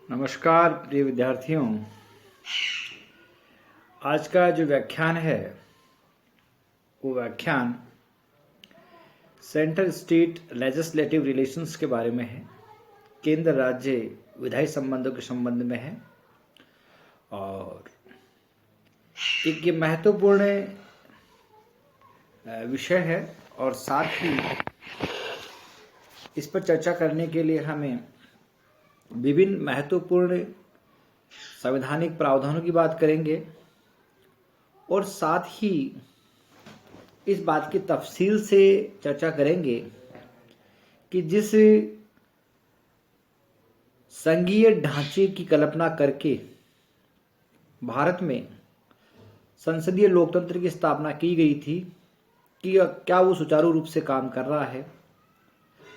नमस्कार प्रिय विद्यार्थियों। आज का जो व्याख्यान है वो व्याख्यान सेंट्रल स्टेट लेजिस्लेटिव रिलेशंस के बारे में है, केंद्र राज्य विधायी संबंधों के संबंध में है। और एक ये महत्वपूर्ण विषय है और साथ ही इस पर चर्चा करने के लिए हमें विभिन्न महत्वपूर्ण संवैधानिक प्रावधानों की बात करेंगे और साथ ही इस बात की तफसील से चर्चा करेंगे कि जिस संघीय ढांचे की कल्पना करके भारत में संसदीय लोकतंत्र की स्थापना की गई थी कि क्या वो सुचारू रूप से काम कर रहा है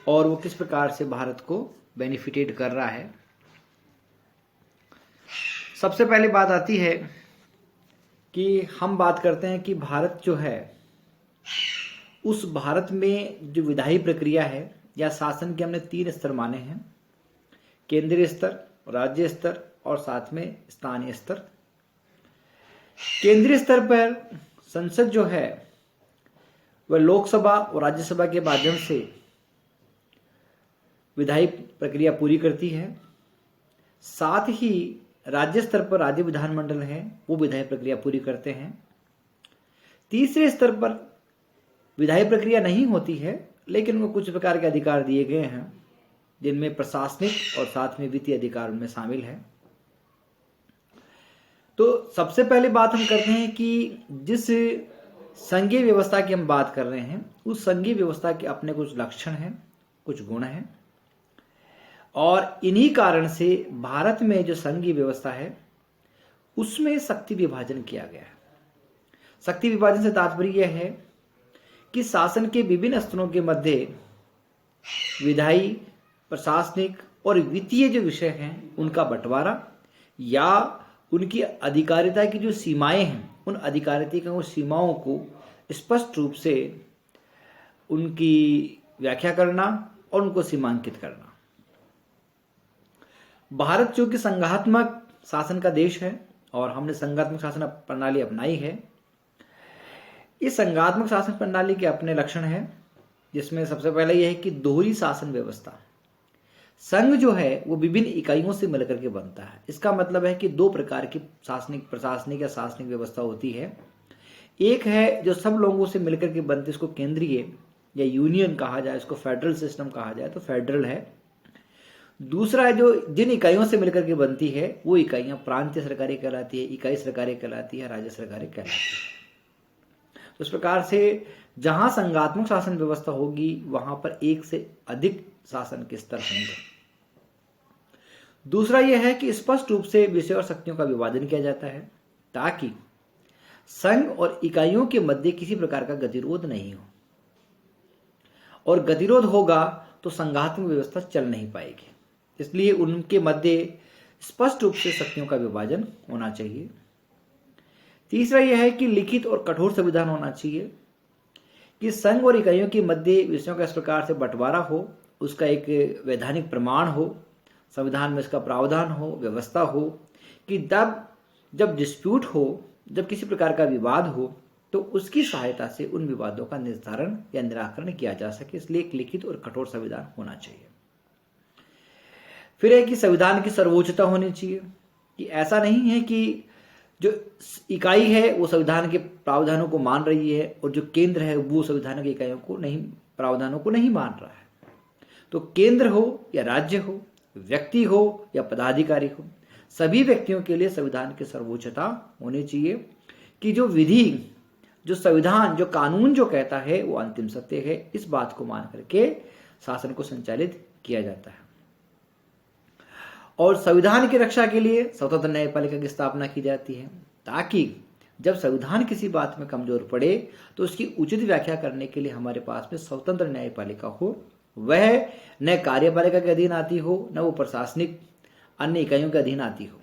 और वो किस प्रकार से भारत को बेनिफिटेड कर रहा है। सबसे पहले बात आती है कि हम बात करते हैं कि भारत जो है उस भारत में जो विधायी प्रक्रिया है या शासन के हमने 3 स्तर माने हैं, केंद्रीय स्तर, राज्य स्तर और साथ में स्थानीय स्तर। केंद्रीय स्तर पर संसद जो है वह लोकसभा और राज्यसभा के माध्यम से विधायी प्रक्रिया पूरी करती है। साथ ही राज्य स्तर पर राज्य विधानमंडल है वो विधायी प्रक्रिया पूरी करते हैं। तीसरे स्तर पर विधायी प्रक्रिया नहीं होती है लेकिन वो कुछ प्रकार के अधिकार दिए गए हैं जिनमें प्रशासनिक और साथ में वित्तीय अधिकार उनमें शामिल है। तो सबसे पहले बात हम करते हैं कि जिस संघीय व्यवस्था की हम बात कर रहे हैं उस संघीय व्यवस्था के अपने कुछ लक्षण हैं, कुछ गुण हैं और इन्हीं कारण से भारत में जो संघीय व्यवस्था है उसमें शक्ति विभाजन किया गया है। शक्ति विभाजन से तात्पर्य यह है कि शासन के विभिन्न स्तरों के मध्य विधायी, प्रशासनिक और वित्तीय जो विषय हैं उनका बंटवारा या उनकी अधिकारिता की जो सीमाएं हैं उन अधिकारिता की सीमाओं को स्पष्ट रूप से उनकी व्याख्या करना और उनको सीमांकित करना। भारत जो कि संघात्मक शासन का देश है और हमने संघात्मक शासन प्रणाली अपनाई है। इस संघात्मक शासन प्रणाली के अपने लक्षण हैं जिसमें सबसे पहले यह है कि दोहरी शासन व्यवस्था। संघ जो है वो विभिन्न इकाइयों से मिलकर के बनता है। इसका मतलब है कि 2 प्रकार की प्रशासनिक या शासनिक व्यवस्था होती है। एक है जो सब लोगों से मिलकर के बनती है, इसको केंद्रीय या यूनियन कहा जाए, इसको फेडरल सिस्टम कहा जाए तो फेडरल है। दूसरा है जो जिन इकाइयों से मिलकर के बनती है वो इकाइयां प्रांतीय सरकारें कहलाती है, इकाई सरकारें कहलाती है, राज्य सरकारें कहलाती है। तो इस प्रकार से जहां संघात्मक शासन व्यवस्था होगी वहां पर एक से अधिक शासन के स्तर होंगे। दूसरा यह है कि स्पष्ट रूप से विषय और शक्तियों का विभाजन किया जाता है ताकि संघ और इकाइयों के मध्य किसी प्रकार का गतिरोध नहीं हो, और गतिरोध होगा तो संघात्मक व्यवस्था चल नहीं पाएगी। इसलिए उनके मध्य स्पष्ट रूप से शक्तियों का विभाजन होना चाहिए। तीसरा यह है कि लिखित और कठोर संविधान होना चाहिए कि संघ और इकाइयों के मध्य विषयों का इस प्रकार से बंटवारा हो, उसका एक वैधानिक प्रमाण हो, संविधान में इसका प्रावधान हो, व्यवस्था हो कि तब जब डिस्प्यूट हो, जब किसी प्रकार का विवाद हो तो उसकी सहायता से उन विवादों का निर्धारण या निराकरण किया जा सके। इसलिए एक लिखित और कठोर संविधान होना चाहिए। फिर है कि संविधान की सर्वोच्चता होनी चाहिए कि ऐसा नहीं है कि जो इकाई है वो संविधान के प्रावधानों को मान रही है और जो केंद्र है वो संविधान की इकाइयों को नहीं, प्रावधानों को नहीं मान रहा है। तो केंद्र हो या राज्य हो, व्यक्ति हो या पदाधिकारी हो, सभी व्यक्तियों के लिए संविधान की सर्वोच्चता होनी चाहिए कि जो विधि, जो संविधान, जो कानून जो कहता है वो अंतिम सत्य है। इस बात को मान करके शासन को संचालित किया जाता है। और संविधान की रक्षा के लिए स्वतंत्र न्यायपालिका की स्थापना की जाती है ताकि जब संविधान किसी बात में कमजोर पड़े तो उसकी उचित व्याख्या करने के लिए हमारे पास में स्वतंत्र न्यायपालिका हो। वह न कार्यपालिका के अधीन आती हो, न वो प्रशासनिक अन्य इकाइयों के अधीन आती हो,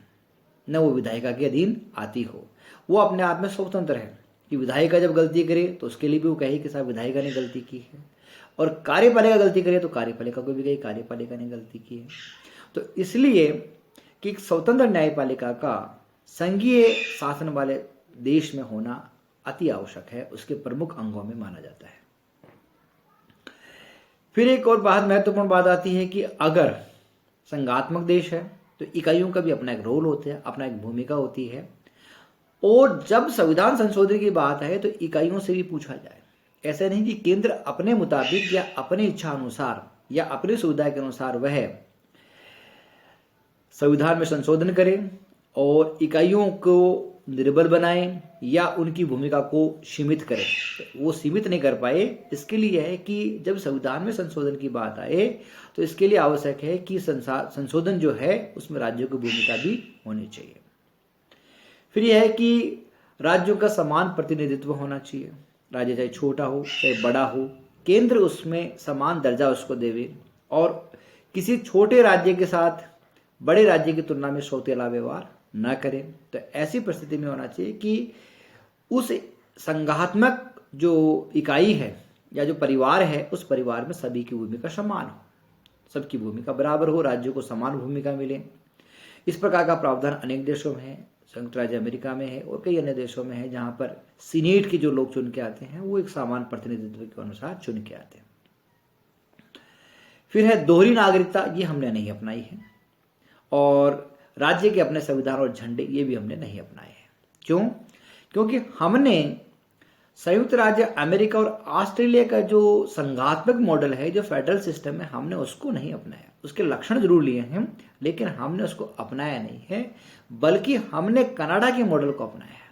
न वो विधायिका के अधीन आती हो। वो अपने आप में स्वतंत्र है कि विधायिका जब गलती करे तो उसके लिए भी वो कहे कि साहब विधायिका ने गलती की है, और कार्यपालिका गलती करे तो कार्यपालिका को भी कहे कार्यपालिका ने गलती की है। तो इसलिए कि एक स्वतंत्र न्यायपालिका का संघीय शासन वाले देश में होना अति आवश्यक है, उसके प्रमुख अंगों में माना जाता है। फिर एक और बात, महत्वपूर्ण बात आती है कि अगर संघात्मक देश है तो इकाइयों का भी अपना एक रोल होता है, अपना एक भूमिका होती है। और जब संविधान संशोधन की बात है तो इकाइयों से भी पूछा जाए। ऐसा नहीं कि केंद्र अपने मुताबिक या अपनी इच्छा अनुसार या अपनी सुविधा के अनुसार वह संविधान में संशोधन करे और इकाइयों को निर्बल बनाए या उनकी भूमिका को सीमित करे। वो सीमित नहीं कर पाए। इसके लिए है कि जब संविधान में संशोधन की बात आए तो इसके लिए आवश्यक है कि संशोधन जो है उसमें राज्यों की भूमिका भी होनी चाहिए। फिर यह है कि राज्यों का समान प्रतिनिधित्व होना चाहिए। राज्य चाहे छोटा हो चाहे बड़ा हो, केंद्र उसमें समान दर्जा उसको देवे और किसी छोटे राज्य के साथ बड़े राज्य की तुलना में सौतेला व्यवहार न करें। तो ऐसी परिस्थिति में होना चाहिए कि उस संघात्मक जो इकाई है या जो परिवार है उस परिवार में सभी की भूमिका समान हो, सबकी भूमिका बराबर हो, राज्यों को समान भूमिका मिले। इस प्रकार का प्रावधान अनेक देशों में है, संयुक्त राज्य अमेरिका में है और कई अन्य देशों में है, जहां पर सीनेट के जो लोग चुन के आते हैं वो एक समान प्रतिनिधित्व के अनुसार चुन के आते हैं। फिर है दोहरी नागरिकता, ये हमने नहीं अपनाई है और राज्य के अपने संविधान और झंडे ये भी हमने नहीं अपनाए हैं। क्यों? क्योंकि हमने संयुक्त राज्य अमेरिका और ऑस्ट्रेलिया का जो संघात्मक मॉडल है, जो फेडरल सिस्टम है, हमने उसको नहीं अपनाया। उसके लक्षण जरूर लिए हैं लेकिन हमने उसको अपनाया नहीं है, बल्कि हमने कनाडा के मॉडल को अपनाया है,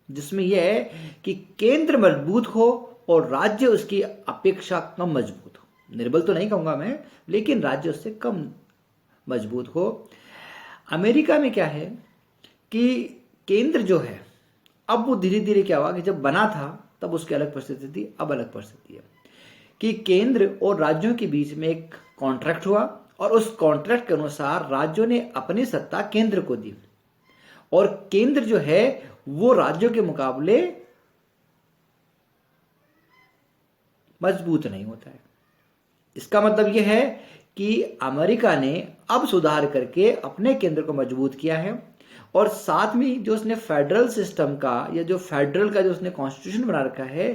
जिसमें यह है कि केंद्र मजबूत हो और राज्य उसकी अपेक्षा कम मजबूत हो। निर्बल तो नहीं कहूंगा मैं, लेकिन राज्य उससे कम मजबूत हो। अमेरिका में क्या है कि केंद्र जो है, अब वो धीरे धीरे क्या हुआ कि जब बना था तब उसकी अलग परिस्थिति थी, अब अलग परिस्थिति है कि केंद्र और राज्यों के बीच में एक कॉन्ट्रैक्ट हुआ और उस कॉन्ट्रैक्ट के अनुसार राज्यों ने अपनी सत्ता केंद्र को दी और केंद्र जो है वो राज्यों के मुकाबले मजबूत नहीं होता है। इसका मतलब यह है कि अमेरिका ने अब सुधार करके अपने केंद्र को मजबूत किया है और साथ में जो उसने फेडरल सिस्टम का या जो फेडरल का जो उसने कॉन्स्टिट्यूशन बना रखा है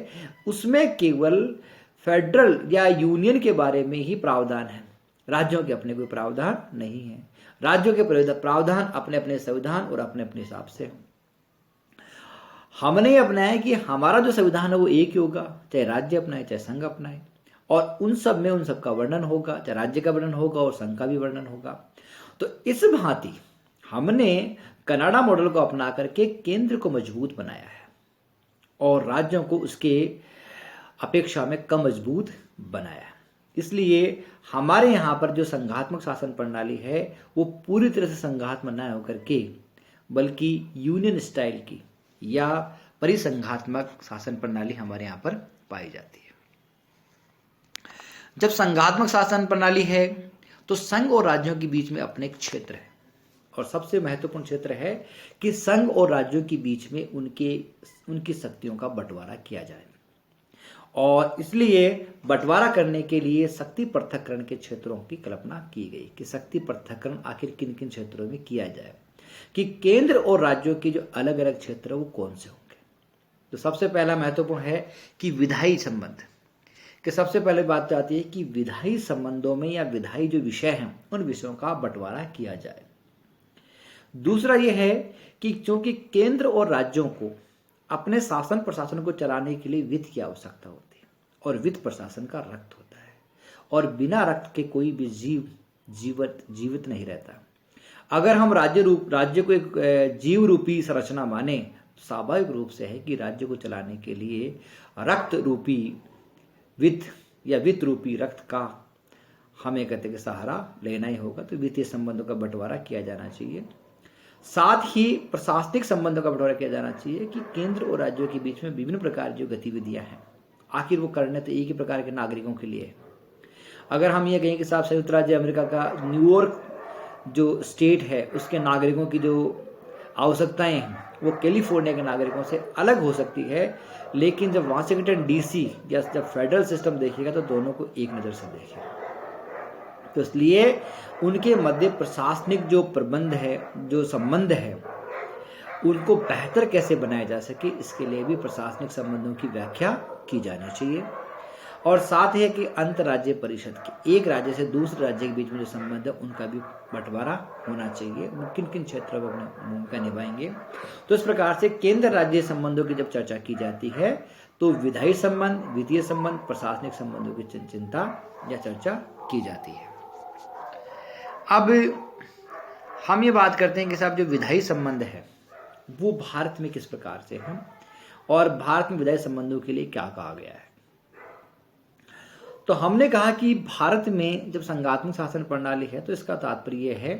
उसमें केवल फेडरल या यूनियन के बारे में ही प्रावधान है, राज्यों के अपने कोई प्रावधान नहीं है। राज्यों के प्रावधान अपने अपने संविधान और अपने अपने हिसाब से। हमने अपनाया कि हमारा जो संविधान है वो एक ही होगा, चाहे राज्य अपनाए चाहे संघ अपनाए, और उन सब में उन सब का वर्णन होगा, चाहे राज्य का वर्णन होगा और संघ का भी वर्णन होगा। तो इस भांति हमने कनाडा मॉडल को अपना करके केंद्र को मजबूत बनाया है और राज्यों को उसके अपेक्षा में कम मजबूत बनाया है। इसलिए हमारे यहाँ पर जो संघात्मक शासन प्रणाली है वो पूरी तरह से संघात्मक न होकर के बल्कि यूनियन स्टाइल की या परिसंघात्मक शासन प्रणाली हमारे यहाँ पर पाई जाती है। जब संघात्मक शासन प्रणाली है तो संघ और राज्यों के बीच में अपने एक क्षेत्र है और सबसे महत्वपूर्ण क्षेत्र है कि संघ और राज्यों के बीच में उनकी शक्तियों का बंटवारा किया जाए और इसलिए बंटवारा करने के लिए शक्ति पृथक्करण के क्षेत्रों की कल्पना की गई कि शक्ति पृथक्करण आखिर किन किन क्षेत्रों में किया जाए, कि केंद्र और राज्यों के जो अलग अलग क्षेत्र वो कौन से होंगे। तो सबसे पहला महत्वपूर्ण है कि विधायी संबंध, कि सबसे पहले बात आती है कि विधायी संबंधों में या विधायी जो विषय हैं उन विषयों का बंटवारा किया जाए। दूसरा यह है कि क्योंकि केंद्र और राज्यों को अपने शासन प्रशासन को चलाने के लिए वित्त की आवश्यकता होती है और वित्त प्रशासन का रक्त होता है और बिना रक्त के कोई भी जीवित नहीं रहता। अगर हम राज्य को एक जीव रूपी संरचना माने तो स्वाभाविक रूप से है कि राज्य को चलाने के लिए रक्त रूपी वित्त या वित्त रूपी रक्त का हमें कहते कि सहारा लेना ही होगा। तो वित्तीय संबंधों का बंटवारा किया जाना चाहिए। साथ ही प्रशासनिक संबंधों का बंटवारा किया जाना चाहिए कि केंद्र और राज्यों के बीच में विभिन्न प्रकार की जो गतिविधियां हैं आखिर वो करने तो एक ही प्रकार के नागरिकों के लिए। अगर हम ये कहें कि साहब संयुक्त राज्य अमेरिका का न्यूयॉर्क जो स्टेट है उसके नागरिकों की जो आवश्यकताएं हैं वो कैलिफोर्निया के नागरिकों से अलग हो सकती है, लेकिन जब वाशिंगटन DC या जब फेडरल सिस्टम देखिएगा तो दोनों को एक नज़र से देखिएगा। तो इसलिए उनके मध्य प्रशासनिक जो प्रबंध है, जो संबंध है, उनको बेहतर कैसे बनाया जा सके, इसके लिए भी प्रशासनिक संबंधों की व्याख्या की जानी चाहिए। और साथ ही है कि अंतर्राज्यीय परिषद के एक राज्य से दूसरे राज्य के बीच में जो संबंध है उनका भी बंटवारा होना चाहिए, वो किन किन क्षेत्रों में अपनी भूमिका निभाएंगे। तो इस प्रकार से केंद्र राज्य संबंधों की जब चर्चा की जाती है तो विधायी संबंध, वित्तीय संबंध, प्रशासनिक संबंधों की चिंता या चर्चा की जाती है। अब हम ये बात करते हैं कि साहब जो विधायी संबंध है वो भारत में किस प्रकार से है और भारत में विधायी संबंधों के लिए क्या कहा गया है। तो हमने कहा कि भारत में जब संघात्मक शासन प्रणाली है तो इसका तात्पर्य है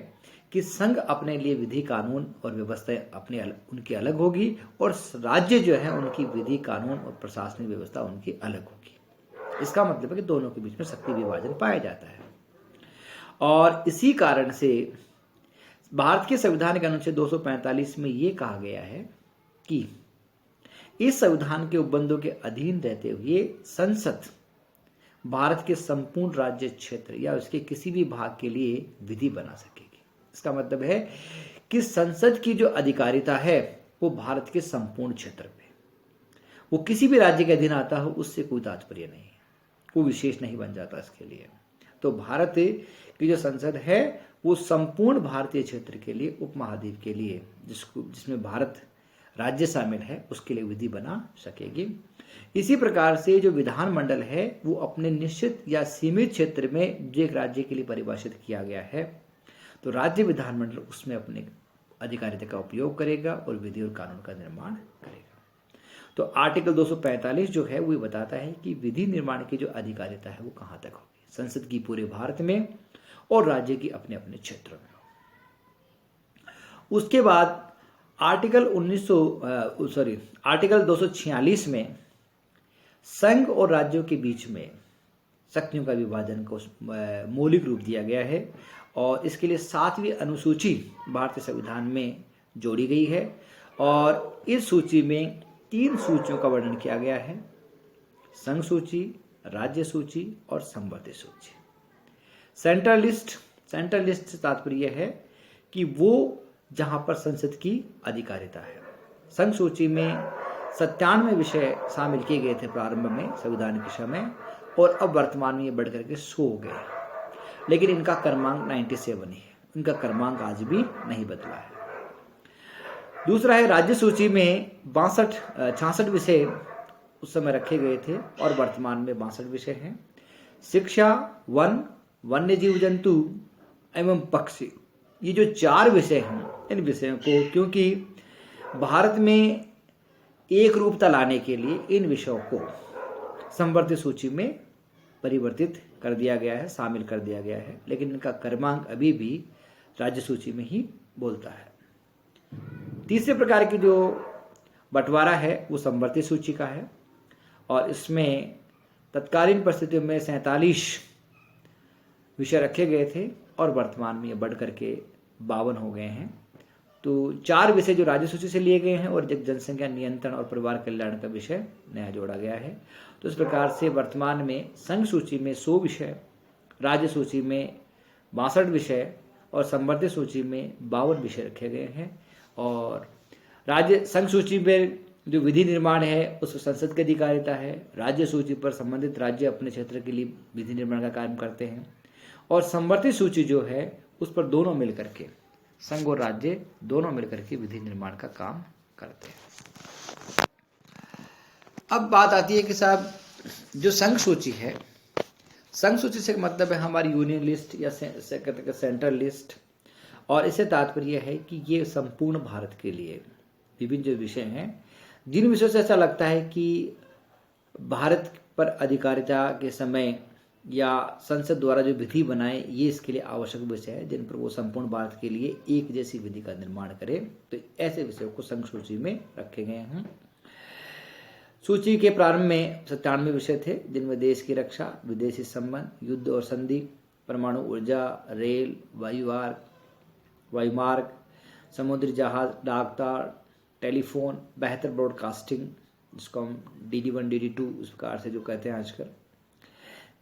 कि संघ अपने लिए विधि, कानून और व्यवस्था अपने उनकी अलग होगी और राज्य जो है उनकी विधि, कानून और प्रशासनिक व्यवस्था उनकी अलग होगी। इसका मतलब है कि दोनों के बीच में शक्ति विभाजन पाया जाता है। और इसी कारण से भारत के संविधान के अनुच्छेद 245 में यह कहा गया है कि इस संविधान के उपबंधों के अधीन रहते हुए संसद भारत के संपूर्ण राज्य क्षेत्र या उसके किसी भी भाग के लिए विधि बना सकेगी। इसका मतलब है कि संसद की जो अधिकारिता है वो भारत के संपूर्ण क्षेत्र पे, वो किसी भी राज्य के अधीन आता हो उससे कोई तात्पर्य नहीं है, कोई विशेष नहीं बन जाता इसके लिए। तो भारत की जो संसद है वो संपूर्ण भारतीय क्षेत्र के लिए, उपमहाद्वीप के लिए, जिसमें भारत राज्य शामिल है, उसके लिए विधि बना सकेगी। इसी प्रकार से जो विधानमंडल है वो अपने निश्चित या सीमित क्षेत्र में जो एक राज्य के लिए परिभाषित किया गया है तो राज्य विधानमंडल उसमें अपने अधिकारिता का उपयोग करेगा और विधि और कानून का निर्माण करेगा। तो आर्टिकल 245 जो है वो बताता है कि विधि निर्माण की जो अधिकारिता है वो कहाँ तक होगी, संसद की पूरे भारत में और राज्य की अपने अपने क्षेत्रों में। उसके बाद आर्टिकल 246 में संघ और राज्यों के बीच में शक्तियों का विभाजन को मौलिक रूप दिया गया है और इसके लिए 7वीं अनुसूची भारतीय संविधान में जोड़ी गई है और इस सूची में 3 सूचियों का वर्णन किया गया है, संघ सूची, राज्य सूची और संवर्धित सूची। सेंट्रल लिस्ट से तात्पर्य है कि वो जहां पर संसद की अधिकारिता है। संघ सूची में 97 विषय शामिल किए गए थे प्रारंभ में संविधान के समय और अब वर्तमान में ये बढ़कर के 100 हो गए, लेकिन इनका क्रमांक 97 ही है, इनका क्रमांक आज भी नहीं बदला है। दूसरा है राज्य सूची में 66 विषय उस समय रखे गए थे और वर्तमान में 62 विषय हैं। शिक्षा, वन, वन्य जीव जंतु एवं पक्षी, ये जो 4 विषय हैं, इन विषयों को क्योंकि भारत में एक रूपता लाने के लिए इन विषयों को संवर्धित सूची में परिवर्तित कर दिया गया है, शामिल कर दिया गया है, लेकिन इनका क्रमांक अभी भी राज्य सूची में ही बोलता है। तीसरे प्रकार की जो बंटवारा है वो संवर्धित सूची का है और इसमें तत्कालीन परिस्थितियों में 47 विषय रखे गए थे और वर्तमान में ये बढ़ करके 52 हो गए हैं। तो 4 विषय जो राज्य सूची से लिए गए हैं और जनसंख्या नियंत्रण और परिवार कल्याण का विषय नया जोड़ा गया है। तो इस प्रकार से वर्तमान में संघ सूची में 100 विषय, राज्य सूची में 62 विषय और संवर्धित सूची में 52 विषय रखे गए हैं। और राज्य संघ सूची में जो विधि निर्माण है उस संसद की अधिकारिता है, राज्य सूची पर संबंधित राज्य अपने क्षेत्र के लिए विधि निर्माण का कार्य करते हैं और संवर्धित सूची जो है उस पर दोनों मिलकर के, संघ और राज्य दोनों मिलकर के विधि निर्माण का काम करते हैं। अब बात आती है कि साहब जो संघ सूची है, संघ सूची से मतलब है हमारी यूनियन लिस्ट या सेंट्रल लिस्ट, और इससे तात्पर्य है कि ये संपूर्ण भारत के लिए विभिन्न जो विषय हैं, जिन विषयों से ऐसा लगता है कि भारत पर अधिकारिता के समय या संसद द्वारा जो विधि बनाए ये इसके लिए आवश्यक विषय है, जिन पर वो संपूर्ण भारत के लिए एक जैसी विधि का निर्माण करे, तो ऐसे विषयों को संघ सूची में रखे गए हैं। सूची के प्रारंभ में 97 विषय थे, जिनमें देश की रक्षा, विदेशी संबंध, युद्ध और संधि, परमाणु ऊर्जा, रेल, वायुमार्ग, समुद्री जहाज, डाकतार, टेलीफोन, बेहतर ब्रॉडकास्टिंग जिसको हम DD1 DD2 उस प्रकार से जो कहते हैं आजकल,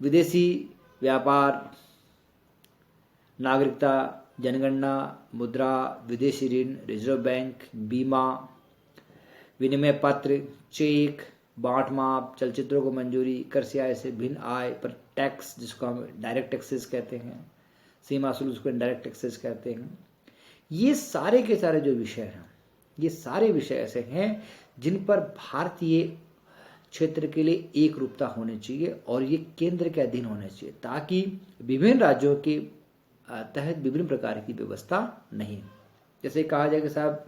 विदेशी व्यापार, नागरिकता, जनगणना, मुद्रा, विदेशी ऋण, रिजर्व बैंक, बीमा, विनिमय पत्र, चेक, बांट माप, चलचित्रों को मंजूरी, कर से आय से भिन्न आय पर टैक्स जिसको हम डायरेक्ट टैक्सेस कहते हैं, सीमा शुल्क जिसको इनडायरेक्ट टैक्सेस कहते हैं। ये सारे के सारे जो विषय हैं, ये सारे विषय ऐसे हैं जिन पर भारतीय क्षेत्र के लिए एक रूपता होनी चाहिए और ये केंद्र के अधीन होने चाहिए, ताकि विभिन्न राज्यों के तहत विभिन्न प्रकार की व्यवस्था नहीं। जैसे कहा जाए कि साहब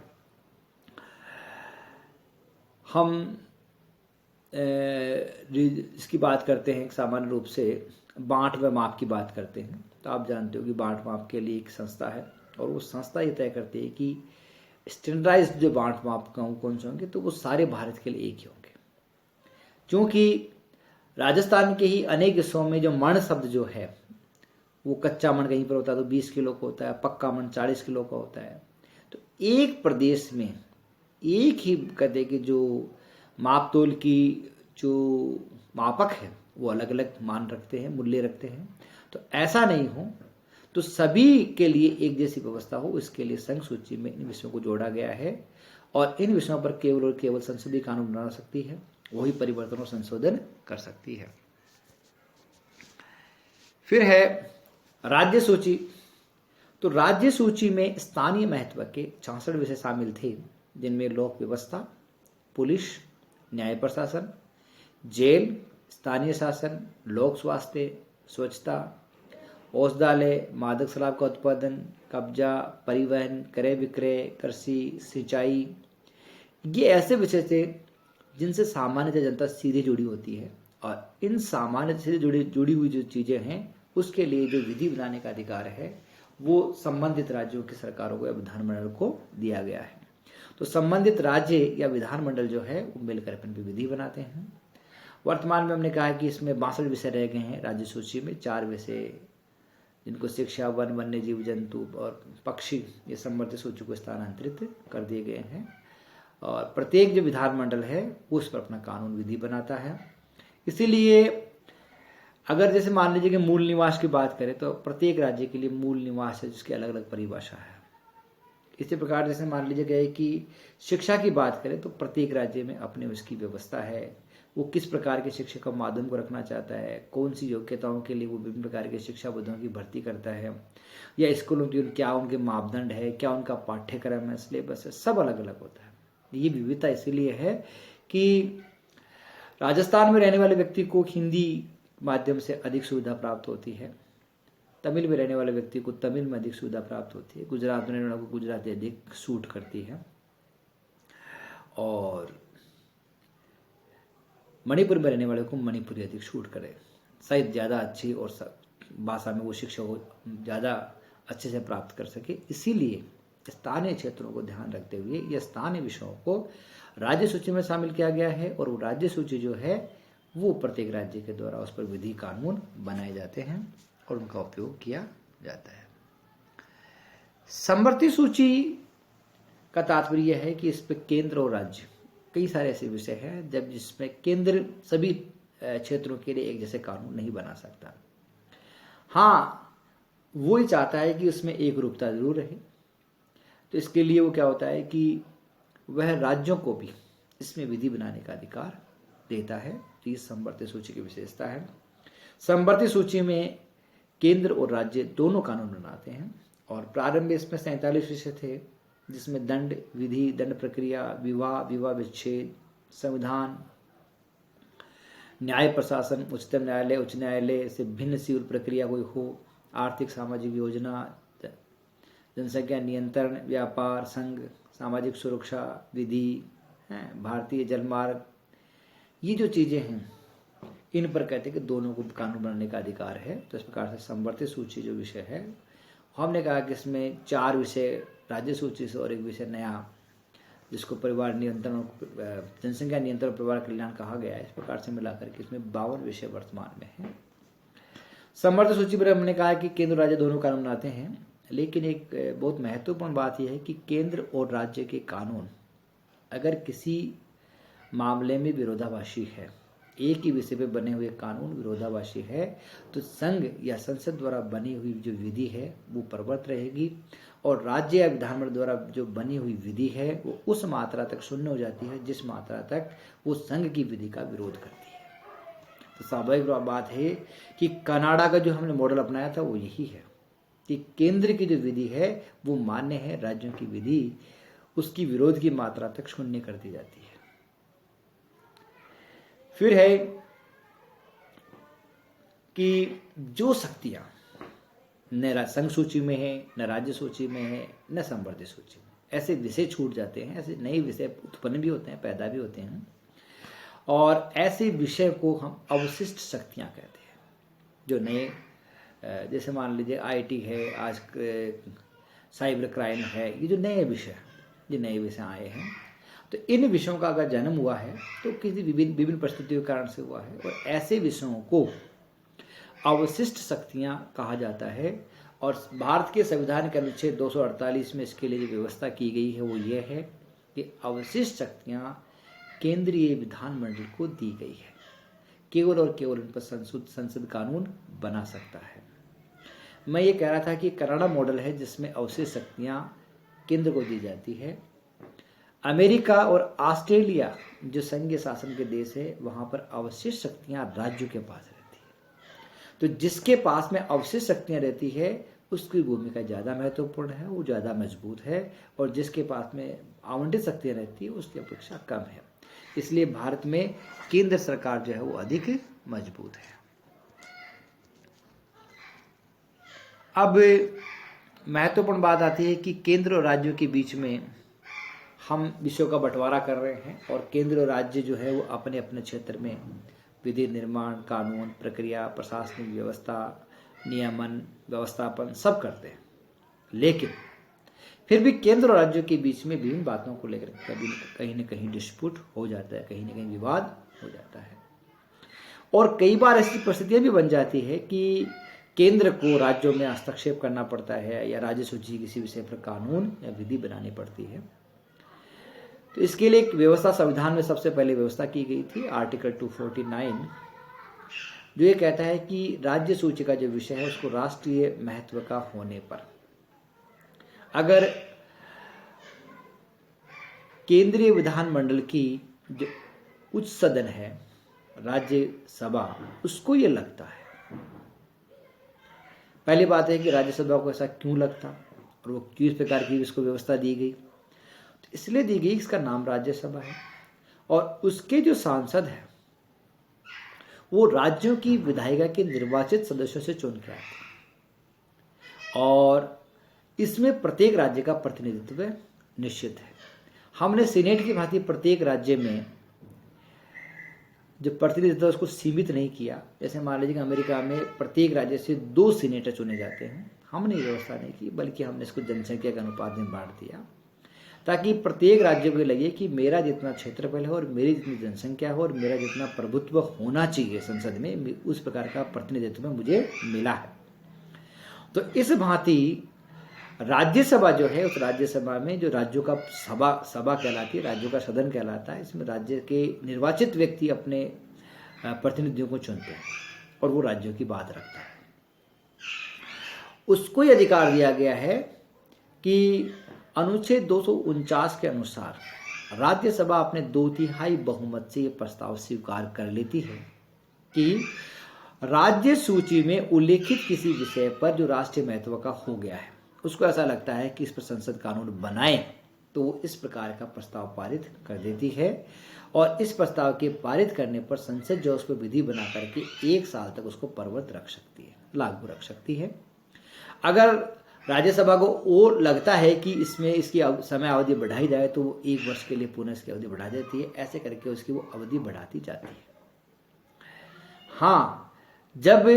हम इसकी बात करते हैं सामान्य रूप से बांट व माप की बात करते हैं, तो आप जानते हो कि बांट माप के लिए एक संस्था है और वो संस्था ये तय करती है कि स्टैंडर्डाइज्ड जो बांट माप कौन से होंगे, तो वो सारे भारत के लिए एक ही होंगे। क्योंकि राजस्थान के ही अनेक हिस्सों में जो मण शब्द जो है वो कच्चा मण कहीं पर होता है तो 20 किलो का होता है, पक्का मण 40 किलो का होता है। तो एक प्रदेश में एक ही कहते कि जो माप तोल की जो मापक है वो अलग अलग मान रखते हैं, मूल्य रखते हैं। तो ऐसा नहीं हो, तो सभी के लिए एक जैसी व्यवस्था हो, इसके लिए संघ सूची में इन विषयों को जोड़ा गया है और इन विषयों पर केवल और केवल संसदीय कानून बना सकती है, वही परिवर्तन और संशोधन कर सकती है। फिर है राज्य सूची। तो राज्य सूची में स्थानीय महत्व के 66 विषय शामिल थे, जिनमें लोक व्यवस्था, पुलिस, न्याय प्रशासन, जेल, स्थानीय शासन, लोक स्वास्थ्य, स्वच्छता, औषधालय, मादक शराब का उत्पादन, कब्जा, परिवहन, क्रय विक्रय, कृषि, सिंचाई। ये ऐसे विषय थे जिनसे सामान्य जनता सीधे जुड़ी होती है और इन सामान्य से जुड़ी हुई जो चीज़ें हैं उसके लिए जो विधि बनाने का अधिकार है वो संबंधित राज्यों की सरकारों को या विधानमंडल को दिया गया है। तो संबंधित राज्य या विधानमंडल जो है वो मिलकर अपन भी विधि बनाते हैं। वर्तमान में हमने कहा कि इसमें 62 विषय रह गए हैं राज्य सूची में। 4 विषय जिनको शिक्षा, वन, वन्य जीव जंतु और पक्षी, ये संबंधित सूची को स्थानांतरित कर दिए गए हैं और प्रत्येक जो विधानमंडल है उस पर अपना कानून विधि बनाता है। इसीलिए अगर जैसे मान लीजिए कि मूल निवास की बात करें तो प्रत्येक राज्य के लिए मूल निवास है जिसकी अलग अलग परिभाषा है। इसी प्रकार जैसे मान लीजिए गए कि शिक्षा की बात करें तो प्रत्येक राज्य में अपने उसकी व्यवस्था है, वो किस प्रकार के शिक्षा का माध्यम को रखना चाहता है, कौन सी योग्यताओं के लिए वो विभिन्न प्रकार के शिक्षा बोधों की भर्ती करता है, या स्कूलों की क्या उनके मापदंड है, क्या उनका पाठ्यक्रम है, सिलेबस है, सब अलग अलग होता है। ये विविधता इसीलिए है कि राजस्थान में रहने वाले व्यक्ति को हिंदी माध्यम से अधिक सुविधा प्राप्त होती है, तमिल में रहने वाले व्यक्ति को तमिल में अधिक सुविधा प्राप्त होती है, गुजरात में रहने वाले को गुजराती अधिक सूट करती है और मणिपुर में रहने वाले को मणिपुरी अधिक सूट करे, शायद ज़्यादा अच्छी और भाषा में वो शिक्षा को ज़्यादा अच्छे से प्राप्त कर सके। इसीलिए स्थानीय क्षेत्रों को ध्यान रखते हुए यह स्थानीय विषयों को राज्य सूची में शामिल किया गया है और वो राज्य सूची जो है वो प्रत्येक राज्य के द्वारा उस पर विधि कानून बनाए जाते हैं और उनका उपयोग किया जाता है। समवर्ती सूची का तात्पर्य यह है कि इस पर केंद्र और राज्य कई सारे ऐसे विषय हैं जब जिसमें केंद्र सभी क्षेत्रों के लिए एक जैसे कानून नहीं बना सकता। हाँ, वो ही चाहता है कि उसमें एक रूपता जरूर रहे, तो इसके लिए वो क्या होता है कि वह राज्यों को भी इसमें विधि बनाने का अधिकार देता है। तो ये समवर्ती सूची की विशेषता है। समवर्ती सूची में केंद्र और राज्य दोनों कानून बनाते हैं और प्रारंभ में इसमें 47 विषय थे, जिसमें दंड, विधि, दंड प्रक्रिया, विवाह, विवाह विच्छेद, संविधान, न्याय प्रशासन, उच्चतम न्यायालय, उच्च न्यायालय से भिन्न सिविल प्रक्रिया कोई हो, आर्थिक सामाजिक योजना, जनसंख्या नियंत्रण, व्यापार, संघ, सामाजिक सुरक्षा विधि, भारतीय जलमार्ग, ये जो चीज़ें हैं इन पर कहते हैं कि दोनों को कानून बनाने का अधिकार है। तो इस प्रकार से समवर्ती सूची जो विषय है, हमने कहा कि इसमें 4 विषय राज्य सूची से और एक विषय नया जिसको परिवार नियंत्रण और जनसंख्या नियंत्रण और परिवार कल्याण कहा गया है। इस प्रकार से मिलाकर के इसमें 52 विषय वर्तमान में हैं। समवर्ती सूची पर हमने कहा कि केंद्र राज्य दोनों कानून बनाते हैं, लेकिन एक बहुत महत्वपूर्ण बात यह है कि केंद्र और राज्य के कानून अगर किसी मामले में विरोधाभासी है एक ही विषय पे बने हुए कानून विरोधाभासी है तो संघ या संसद द्वारा बनी हुई जो विधि है वो परवर्त रहेगी, और राज्य या विधानमंडल द्वारा जो बनी हुई विधि है वो उस मात्रा तक शून्य हो जाती है जिस मात्रा तक वो संघ की विधि का विरोध करती है। तो स्वाभाविक बात है कि कनाडा का जो हमने मॉडल अपनाया था वो यही है कि केंद्र की जो विधि है वो मान्य है, राज्यों की विधि उसकी विरोध की मात्रा तक शून्य कर दी जाती है। फिर है कि जो शक्तियां न संघ सूची में है, न राज्य सूची में है, न संवर्धित सूची में, ऐसे विषय छूट जाते हैं, ऐसे नए विषय उत्पन्न भी होते हैं, पैदा भी होते हैं, और ऐसे विषय को हम अवशिष्ट शक्तियां कहते हैं। जो नए, जैसे मान लीजिए आईटी है, आज साइबर क्राइम है, ये जो नए विषय आए हैं, तो इन विषयों का अगर जन्म हुआ है तो किसी विभिन्न परिस्थितियों के कारण से हुआ है, और ऐसे विषयों को अवशिष्ट शक्तियां कहा जाता है। और भारत के संविधान के अनुच्छेद 248 में इसके लिए जो व्यवस्था की गई है वो ये है कि अवशिष्ट शक्तियां केंद्रीय विधानमंडल को दी गई है, केवल और केवल उन पर संसद कानून बना सकता है। मैं ये कह रहा था कि कनाडा मॉडल है जिसमें अवशिष्ट शक्तियां केंद्र को दी जाती है। अमेरिका और ऑस्ट्रेलिया जो संघीय शासन के देश है वहां पर अवशिष्ट शक्तियां राज्यों के पास रहती है। तो जिसके पास में अवशिष्ट शक्तियां रहती है उसकी भूमिका ज़्यादा महत्वपूर्ण है, वो ज़्यादा मजबूत है, और जिसके पास में आवंटित शक्तियां रहती है उसकी अपेक्षा कम है। इसलिए भारत में केंद्र सरकार जो है वो अधिक मजबूत है। अब महत्वपूर्ण बात आती है कि केंद्र और राज्यों के बीच में हम विषयों का बंटवारा कर रहे हैं, और केंद्र और राज्य जो है वो अपने अपने क्षेत्र में विधि निर्माण, कानून, प्रक्रिया, प्रशासनिक व्यवस्था, नियमन, व्यवस्थापन सब करते हैं। लेकिन फिर भी केंद्र और राज्यों के बीच में विभिन्न बातों को लेकर कभी कहीं न कहीं डिस्प्यूट हो जाता है, कहीं न कहीं विवाद हो जाता है, और कई बार ऐसी परिस्थितियां भी बन जाती है कि केंद्र को राज्यों में हस्तक्षेप करना पड़ता है, या राज्य सूची किसी विषय पर कानून या विधि बनानी पड़ती है। तो इसके लिए एक व्यवस्था संविधान में सबसे पहले व्यवस्था की गई थी, आर्टिकल 249, जो ये कहता है कि राज्य सूची का जो विषय है उसको राष्ट्रीय महत्व का होने पर अगर केंद्रीय विधानमंडल की जो उच्च सदन है, राज्यसभा, उसको ये लगता है, पहली बात है कि राज्यसभा को ऐसा क्यों लगता और वो किस प्रकार की इसको व्यवस्था दी गई, तो इसलिए दी गई, इसका नाम राज्यसभा है, और उसके जो सांसद हैं वो राज्यों की विधायिका के निर्वाचित सदस्यों से चुन के आते हैं, और इसमें प्रत्येक राज्य का प्रतिनिधित्व निश्चित है। हमने सीनेट की भांति प्रत्येक राज्य में जो प्रतिनिधित्व उसको सीमित नहीं किया। जैसे मान लीजिए कि अमेरिका में प्रत्येक राज्य से 2 सीनेटर चुने जाते हैं, हमने ये व्यवस्था नहीं की, बल्कि हमने इसको जनसंख्या के अनुपात में बांट दिया, ताकि प्रत्येक राज्य को लगे कि मेरा जितना क्षेत्रफल है और मेरी जितनी जनसंख्या हो और मेरा जितना प्रभुत्व होना चाहिए संसद में, उस प्रकार का प्रतिनिधित्व मुझे मिला है। तो इस भांति राज्यसभा जो है, उस राज्यसभा में जो राज्यों का सभा कहलाती है, राज्यों का सदन कहलाता है, इसमें राज्य के निर्वाचित व्यक्ति अपने प्रतिनिधियों को चुनते हैं और वो राज्यों की बात रखता है। उसको ये अधिकार दिया गया है कि अनुच्छेद 249 के अनुसार राज्यसभा अपने 2/3 बहुमत से ये प्रस्ताव स्वीकार कर लेती है कि राज्य सूची में उल्लेखित किसी विषय पर जो राष्ट्रीय महत्व का हो गया है, उसको ऐसा लगता है कि इस पर संसद कानून बनाए, तो वो इस प्रकार का प्रस्ताव पारित कर देती है, और इस प्रस्ताव के पारित करने पर संसद जो उसको विधि बना करके 1 साल तक उसको परवत रख सकती है, लागू रख सकती है। अगर राज्यसभा को वो लगता है कि इसमें इसकी समय अवधि बढ़ाई जाए तो वो 1 वर्ष के लिए पुनः इसकी अवधि बढ़ा देती है, ऐसे करके उसकी वो अवधि बढ़ाती जाती है। हाँ, जब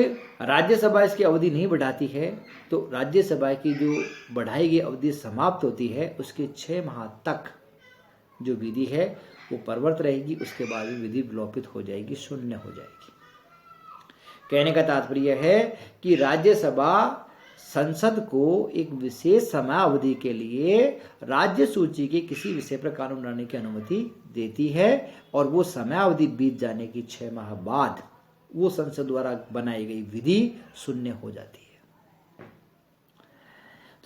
राज्यसभा इसकी अवधि नहीं बढ़ाती है तो राज्यसभा की जो बढ़ाई गई अवधि समाप्त होती है, उसके 6 माह तक जो विधि है वो परवर्त रहेगी, उसके बाद विधि विलोपित हो जाएगी, शून्य हो जाएगी। कहने का तात्पर्य है कि राज्यसभा संसद को एक विशेष समयावधि के लिए राज्य सूची के किसी विषय पर कानून बनाने की अनुमति देती है और वो समयावधि बीत जाने की 6 माह बाद वो संसद द्वारा बनाई गई विधि शून्य हो जाती है।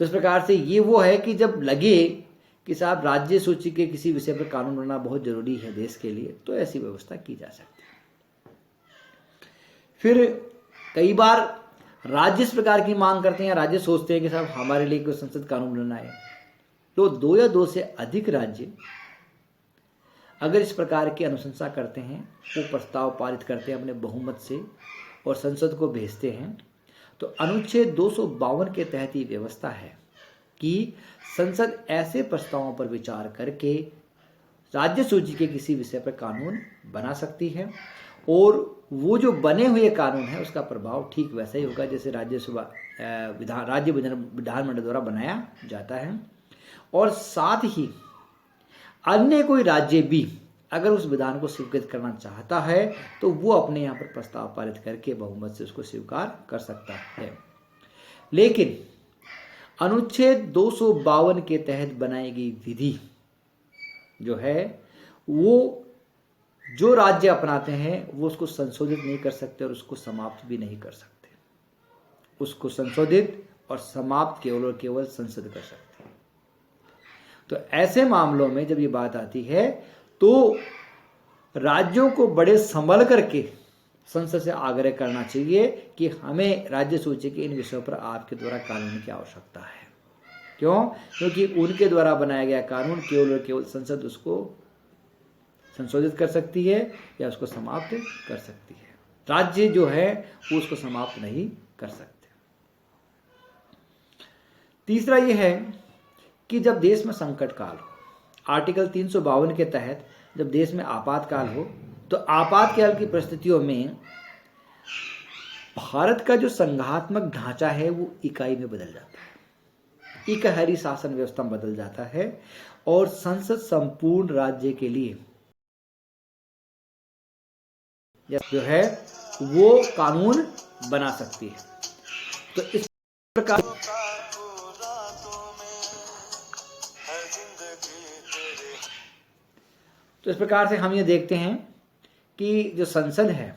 तो इस प्रकार से ये वो है कि जब लगे कि साहब राज्य सूची के किसी विषय पर कानून बनाना बहुत जरूरी है देश के लिए, तो ऐसी व्यवस्था की जा सकती है। फिर कई बार राज्य इस प्रकार की मांग करते हैं, राज्य सोचते हैं कि साहब हमारे लिए कोई संसद कानून बनाना है, तो 2 या 2 से अधिक राज्य अगर इस प्रकार की अनुशंसा करते हैं, वो प्रस्ताव पारित करते हैं अपने बहुमत से और संसद को भेजते हैं, तो अनुच्छेद 252 के तहत ये व्यवस्था है कि संसद ऐसे प्रस्तावों पर विचार करके राज्य सूची के किसी विषय पर कानून बना सकती है और वो जो बने हुए कानून है उसका प्रभाव ठीक वैसा ही होगा जैसे राज्य विधानमंडल द्वारा बनाया जाता है। और साथ ही अन्य कोई राज्य भी अगर उस विधान को स्वीकृत करना चाहता है तो वो अपने यहाँ पर प्रस्ताव पारित करके बहुमत से उसको स्वीकार कर सकता है। लेकिन अनुच्छेद 252 के तहत बनाई गई विधि जो है वो जो राज्य अपनाते हैं वो उसको संशोधित नहीं कर सकते और उसको समाप्त भी नहीं कर सकते। उसको संशोधित और समाप्त केवल और केवल संसद कर सकते हैं। तो ऐसे मामलों में जब ये बात आती है तो राज्यों को बड़े संभल करके संसद से आग्रह करना चाहिए कि हमें राज्य सूची के इन विषयों पर आपके द्वारा कानून की आवश्यकता है। क्यों? क्योंकि उनके द्वारा बनाया गया कानून केवल और केवल संसद उसको संशोधित कर सकती है या उसको समाप्त कर सकती है। राज्य जो है वो उसको समाप्त नहीं कर सकते। तीसरा ये है कि जब देश में संकट काल हो, आर्टिकल 352 के तहत जब देश में आपातकाल हो, तो आपातकाल की परिस्थितियों में भारत का जो संघात्मक ढांचा है वो इकाई में बदल जाता है, इकहरी शासन व्यवस्था में बदल जाता है और संसद संपूर्ण राज्य के लिए जो है वो कानून बना सकती है। तो इस प्रकार से हम ये देखते हैं कि जो संसद है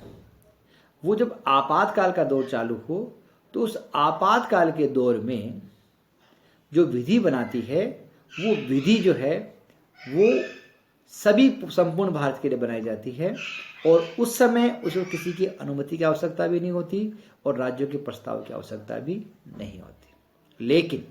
वो जब आपातकाल का दौर चालू हो तो उस आपातकाल के दौर में जो विधि बनाती है वो विधि जो है वो सभी संपूर्ण भारत के लिए बनाई जाती है और उस समय उसको किसी की अनुमति की आवश्यकता भी नहीं होती और राज्यों के प्रस्ताव की आवश्यकता भी नहीं होती। लेकिन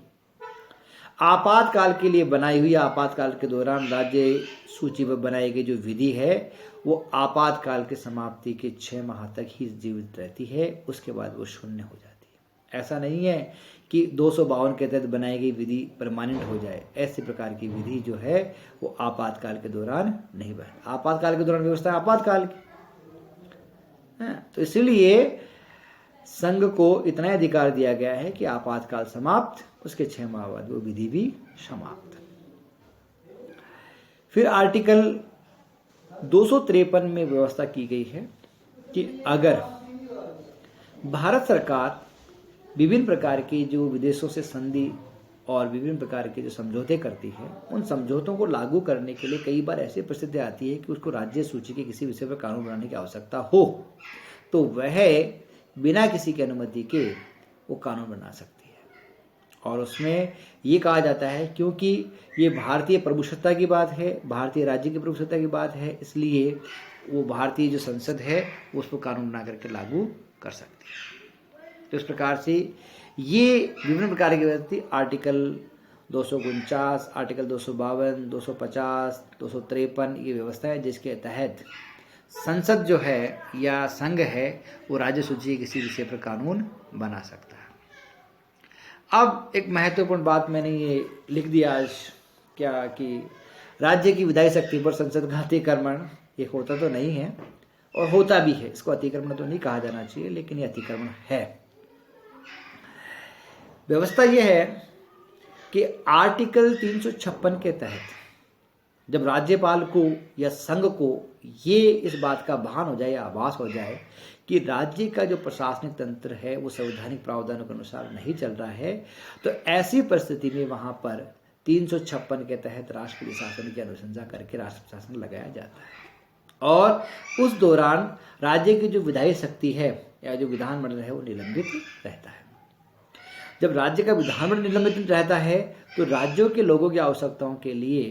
आपातकाल के लिए बनाई हुई आपातकाल के दौरान राज्य सूची पर बनाई गई जो विधि है वो आपातकाल के समाप्ति के 6 माह तक ही जीवित रहती है, उसके बाद वो शून्य हो जाती है। ऐसा नहीं है कि 252 के तहत बनाई गई विधि परमानेंट हो जाए, ऐसे प्रकार की विधि जो है वो आपातकाल के दौरान नहीं बने। आपातकाल के दौरान व्यवस्था आपातकाल की है, तो इसलिए संघ को इतना अधिकार दिया गया है कि आपातकाल समाप्त, उसके 6 माह बाद वो विधि भी समाप्त। फिर आर्टिकल 253 में व्यवस्था की गई है कि अगर भारत सरकार विभिन्न प्रकार की जो विदेशों से संधि और विभिन्न प्रकार के जो समझौते करती है, उन समझौतों को लागू करने के लिए कई बार ऐसी परिस्थिति आती है कि उसको राज्य सूची के किसी विषय पर कानून बनाने की आवश्यकता हो, तो वह बिना किसी की अनुमति के वो कानून बना सकती है। और उसमें ये कहा जाता है क्योंकि ये भारतीय प्रभुसत्ता की बात है, भारतीय राज्य की प्रभुसत्ता की बात है, इसलिए वो भारतीय जो संसद है उसको कानून बना करके लागू कर सकती है। तो इस प्रकार से ये विभिन्न प्रकार की व्यवस्था आर्टिकल 249, आर्टिकल 252, 250, 253 ये व्यवस्था है जिसके तहत संसद जो है या संघ है वो राज्य सूची किसी विषय पर कानून बना सकता है। अब एक महत्वपूर्ण बात मैंने ये लिख दिया आज क्या कि राज्य की विधायी शक्ति पर संसद का अतिक्रमण ये होता तो नहीं है और होता भी है, इसको अतिक्रमण तो नहीं कहा जाना चाहिए लेकिन ये अतिक्रमण है। व्यवस्था यह है कि आर्टिकल 356 के तहत जब राज्यपाल को या संघ को ये इस बात का भान हो जाए या आभास हो जाए कि राज्य का जो प्रशासनिक तंत्र है वो संवैधानिक प्रावधानों के अनुसार नहीं चल रहा है, तो ऐसी परिस्थिति में वहाँ पर 356 के तहत राष्ट्रपति शासन की अनुशंसा करके राष्ट्रपति शासन लगाया जाता है। और उस दौरान राज्य की जो विधायी शक्ति है या जो विधानमंडल है वो निलंबित रहता है। जब राज्य का विधानमंडल निलंबित रहता है तो राज्यों के लोगों की आवश्यकताओं के लिए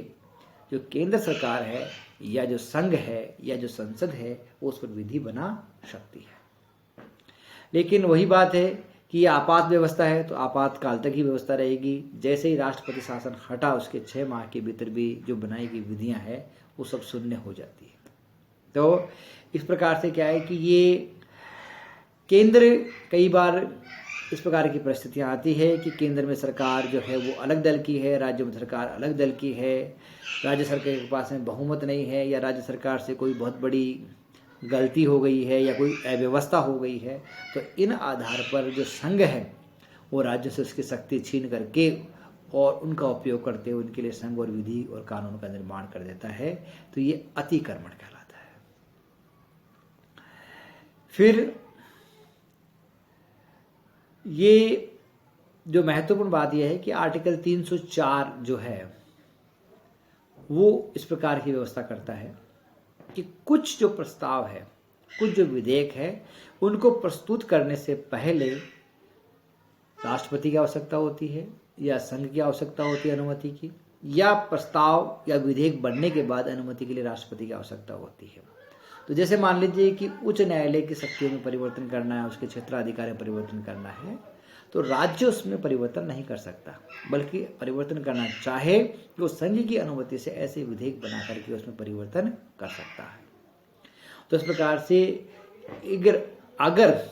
जो केंद्र सरकार है या जो संघ है या जो संसद है वो उस पर विधि बना सकती है। लेकिन वही बात है कि ये आपात व्यवस्था है तो आपातकाल तक ही व्यवस्था रहेगी। जैसे ही राष्ट्रपति शासन हटा उसके 6 माह के भीतर भी जो बनाई गई विधियां हैं वो सब शून्य हो जाती है। तो इस प्रकार से क्या है कि ये केंद्र कई बार इस प्रकार की परिस्थितियां आती है कि केंद्र में सरकार जो है वो अलग दल की है, राज्य में सरकार अलग दल की है, राज्य सरकार के पास में बहुमत नहीं है या राज्य सरकार से कोई बहुत बड़ी गलती हो गई है या कोई अव्यवस्था हो गई है, तो इन आधार पर जो संघ है वो राज्य से उसकी शक्ति छीन करके और उनका उपयोग करते हुए उनके लिए संघ और विधि और कानून का निर्माण कर देता है। तो ये अतिक्रमण कहलाता है। फिर ये जो महत्वपूर्ण बात यह है कि आर्टिकल 304 जो है वो इस प्रकार की व्यवस्था करता है कि कुछ जो प्रस्ताव है, कुछ जो विधेयक है, उनको प्रस्तुत करने से पहले राष्ट्रपति की आवश्यकता होती है या संघ की आवश्यकता होती है अनुमति की, या प्रस्ताव या विधेयक बनने के बाद अनुमति के लिए राष्ट्रपति की आवश्यकता होती है। तो जैसे मान लीजिए कि उच्च न्यायालय की शक्तियों में परिवर्तन करना है, उसके क्षेत्राधिकार में परिवर्तन करना है, तो राज्य उसमें परिवर्तन नहीं कर सकता, बल्कि परिवर्तन करना चाहे तो संघ की अनुमति से ऐसे विधेयक बना करके उसमें परिवर्तन कर सकता है। तो इस प्रकार से अगर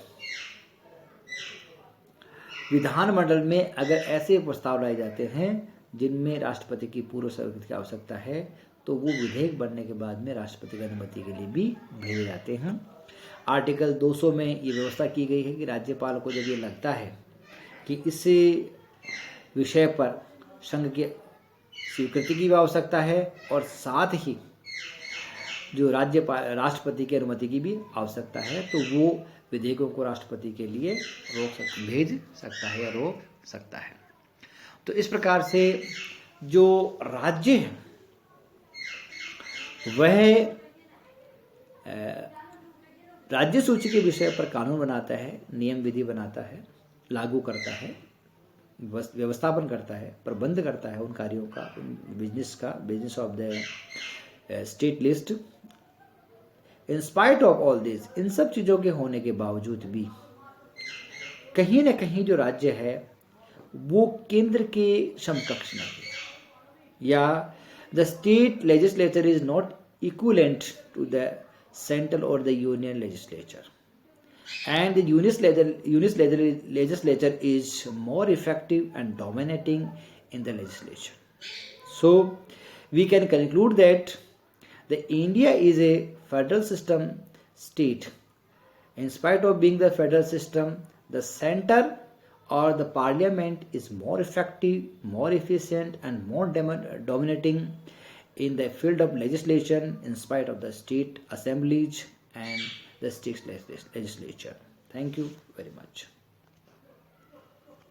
विधानमंडल में अगर ऐसे प्रस्ताव लाए जाते हैं जिनमें राष्ट्रपति की पूर्व स्वीकृति की आवश्यकता है, तो वो विधेयक बनने के बाद में राष्ट्रपति की अनुमति के लिए भी भेजे जाते हैं। आर्टिकल 200 में ये व्यवस्था की गई है कि राज्यपाल को जब ये लगता है कि इस विषय पर संघ की स्वीकृति की भी आवश्यकता है और साथ ही जो राष्ट्रपति की अनुमति की भी आवश्यकता है, तो वो विधेयकों को राष्ट्रपति के लिए भेज सकता है या रोक सकता है। तो इस प्रकार से जो राज्य है वह राज्य सूची के विषय पर कानून बनाता है, नियम विधि बनाता है, लागू करता है, व्यवस्थापन करता है, प्रबंध करता है उन कार्यों का, business of the state list. In spite of all this, इन सब चीज़ों के होने के बावजूद भी कहीं न कहीं जो राज्य है वो केंद्र के समकक्ष नहीं है, या the state legislature is not equivalent to the central or the union legislature, and the union legislature is more effective and dominating in the legislation. So we can conclude that the India is a federal system state. In spite of being the federal system, the center or the parliament is more effective, more efficient and more dominating in the field of legislation in spite of the state assemblies and the state legislature. Thank you very much.